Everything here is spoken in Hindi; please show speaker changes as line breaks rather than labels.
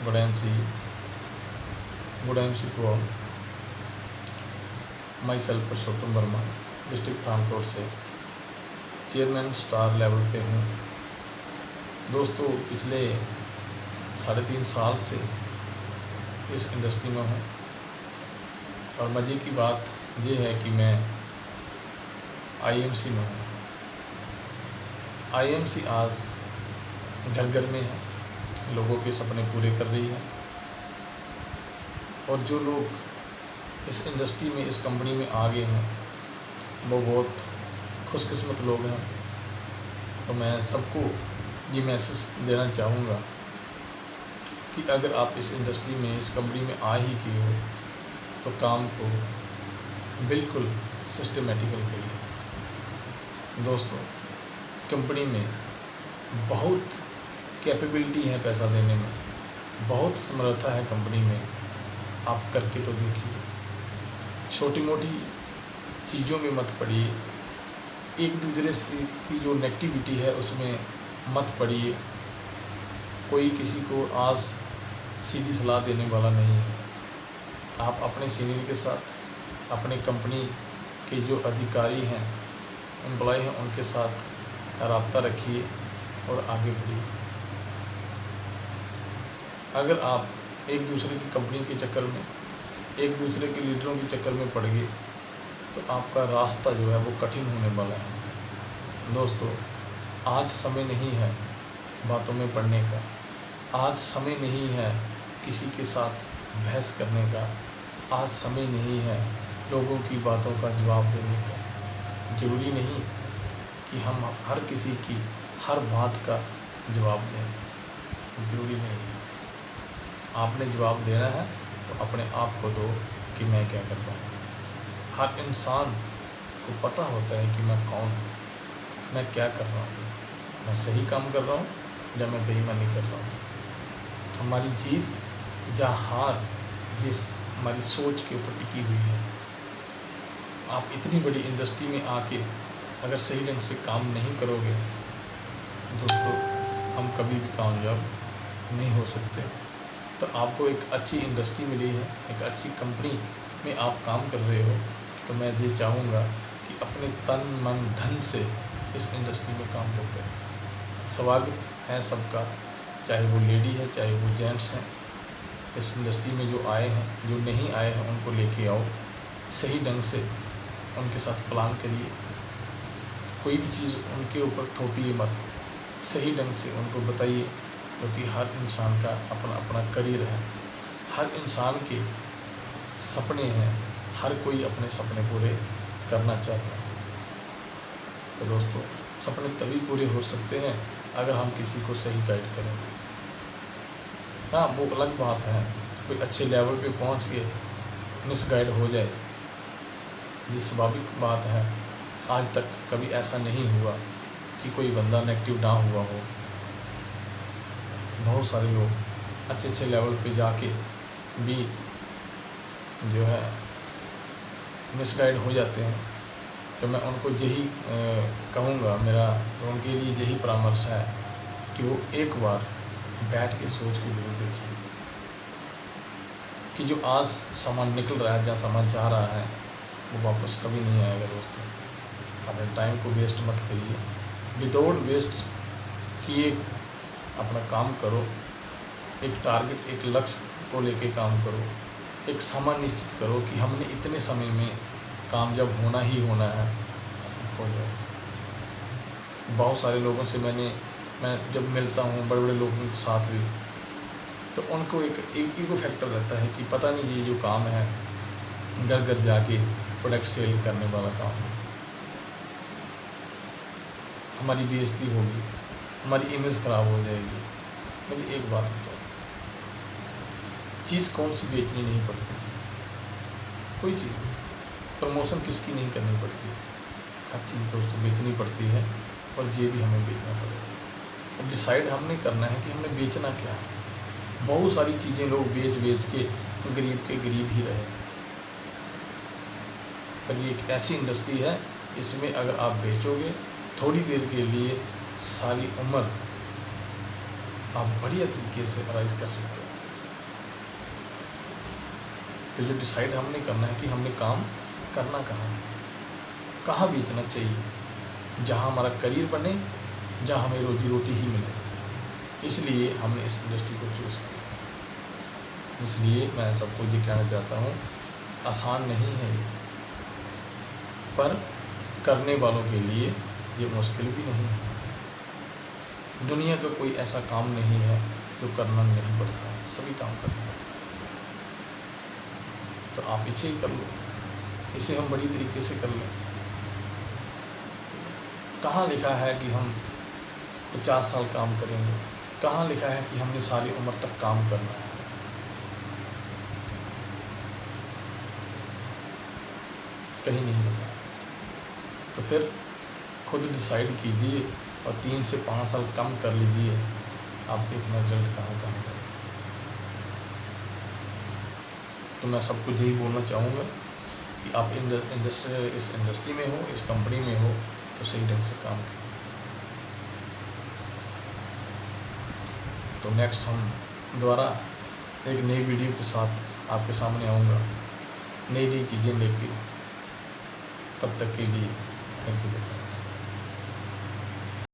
Good MC, good MC to all. Myself Purushottam Verma, district Pathankot से चेयरमैन स्टार लेवल पे हूँ। दोस्तों, पिछले 3.5 साल से इस इंडस्ट्री में हूँ और मज़े की बात ये है कि मैं IMC में हूँ। IMC आज घर घर में है, लोगों के सपने पूरे कर रही है और जो लोग इस इंडस्ट्री में, इस कंपनी में आ गए हैं, वो बहुत खुशकिस्मत लोग हैं। तो मैं सबको ये मैसेज देना चाहूँगा कि अगर आप इस इंडस्ट्री में, इस कंपनी में आ ही गए हो तो काम को बिल्कुल सिस्टमेटिकल करिए। दोस्तों, कंपनी में बहुत कैपेबिलिटी है पैसा देने में, बहुत समर्था है कंपनी में। आप करके तो देखिए, छोटी मोटी चीज़ों में मत पड़िए, एक दूसरे की जो नेगेटिविटी है उसमें मत पड़िए। कोई किसी को आज सीधी सलाह देने वाला नहीं है। आप अपने सीनियर के साथ, अपने कंपनी के जो अधिकारी हैं, एम्प्लॉय हैं, उनके साथ राब्ता रखिए और आगे बढ़िए। अगर आप एक दूसरे की कंपनी के चक्कर में, एक दूसरे के लीडरों के चक्कर में पड़ गए तो आपका रास्ता जो है वो कठिन होने वाला है। दोस्तों, आज समय नहीं है बातों में पड़ने का, आज समय नहीं है किसी के साथ बहस करने का, आज समय नहीं है लोगों की बातों का जवाब देने का। ज़रूरी नहीं कि हम हर किसी की हर बात का जवाब दें, ज़रूरी नहीं है। आपने जवाब देना है तो अपने आप को दो कि मैं क्या कर रहा हूँ। हर इंसान को पता होता है कि मैं कौन हूँ, मैं क्या कर रहा हूँ, मैं सही काम कर रहा हूँ या मैं बेईमानी कर रहा हूँ। हमारी जीत या हार जिस हमारी सोच के ऊपर टिकी हुई है। आप इतनी बड़ी इंडस्ट्री में आके अगर सही ढंग से काम नहीं करोगे दोस्तों, हम कभी भी कामयाब नहीं हो सकते। तो आपको एक अच्छी इंडस्ट्री मिली है, एक अच्छी कंपनी में आप काम कर रहे हो, तो मैं ये चाहूँगा कि अपने तन मन धन से इस इंडस्ट्री में काम करें। स्वागत है सबका, चाहे वो लेडी है, चाहे वो जेंट्स हैं। इस इंडस्ट्री में जो आए हैं, जो नहीं आए हैं, उनको लेके आओ, सही ढंग से उनके साथ प्लान करिए। कोई भी चीज़ उनके ऊपर थोपिए मत, सही ढंग से उनको बताइए, क्योंकि हर इंसान का अपना अपना करियर है, हर इंसान के सपने हैं, हर कोई अपने सपने पूरे करना चाहता है। तो दोस्तों, सपने तभी पूरे हो सकते हैं अगर हम किसी को सही गाइड करेंगे। हाँ, वो अलग बात है कोई अच्छे लेवल पे पहुंच के मिसगाइड हो जाए, ये स्वाभाविक बात है। आज तक कभी ऐसा नहीं हुआ कि कोई बंदा नेगेटिव ना हुआ हो। बहुत सारे लोग अच्छे लेवल पे जाके भी जो है मिसगाइड हो जाते हैं। तो मैं उनको यही कहूँगा, मेरा उनके लिए यही परामर्श है कि वो एक बार बैठ के सोच के ज़रूर देखिए कि जो आज सामान निकल रहा है, जहाँ सामान जा रहा है, वो वापस कभी नहीं आएगा। दोस्तों, अपने टाइम को वेस्ट मत करिए, विदाउट वेस्ट किए अपना काम करो। एक टारगेट, एक लक्ष्य को लेके काम करो, एक समय निश्चित करो कि हमने इतने समय में कामयाब होना ही होना है, हो जाओ। बहुत सारे लोगों से मैं जब मिलता हूँ, बड़े बड़े लोगों के साथ भी, तो उनको एक ईगो फैक्टर रहता है कि पता नहीं ये जो काम है घर घर जाके प्रोडक्ट सेल करने वाला काम है, हमारी बेइज्जती होगी, हमारी इमेज ख़राब हो जाएगी। मेरी एक बात बताओ, चीज़ कौन सी बेचनी नहीं पड़ती? कोई चीज़ प्रमोशन किसकी नहीं करनी पड़ती? हर चीज़ दोस्तों बेचनी पड़ती है और ये भी हमें बेचना पड़ेगा। अब डिसाइड हमने करना है कि हमें बेचना क्या है। बहुत सारी चीज़ें लोग बेच के गरीब के गरीब ही रहे, पर ये एक ऐसी इंडस्ट्री है, इसमें अगर आप बेचोगे थोड़ी देर के लिए, सारी उम्र आप बढ़िया तरीके से अराइज कर सकते हो। तो जो डिसाइड हमने करना है कि हमने काम करना कहाँ है, कहाँ बेचना चाहिए, जहाँ हमारा करियर बने, जहाँ हमें रोजी रोटी ही मिले। इसलिए हमने इस इंडस्ट्री को चूज़ किया। इसलिए मैं सबको ये कहना चाहता हूँ, आसान नहीं है ये, पर करने वालों के लिए ये मुश्किल भी नहीं है। दुनिया का कोई ऐसा काम नहीं है जो करना नहीं पड़ता, सभी काम करना पड़ता है। तो आप इसे ही कर लो, इसे हम बड़ी तरीके से कर लें। कहाँ लिखा है कि हम 50 साल काम करेंगे? कहाँ लिखा है कि हमने सारी उम्र तक काम करना है? कहीं नहीं लिखा। तो फिर खुद डिसाइड कीजिए और 3 से 5 साल कम कर लीजिए, आप देखना रिजल्ट कहाँ कहाँ है। तो मैं सबको यही बोलना चाहूँगा कि आप इस इंडस्ट्री में हो, इस कंपनी में हो, तो सही ढंग से काम करें। तो नेक्स्ट हम दोबारा एक नई वीडियो के साथ आपके सामने आऊँगा, नई नई चीज़ें लेके। तब तक के लिए थैंक यू।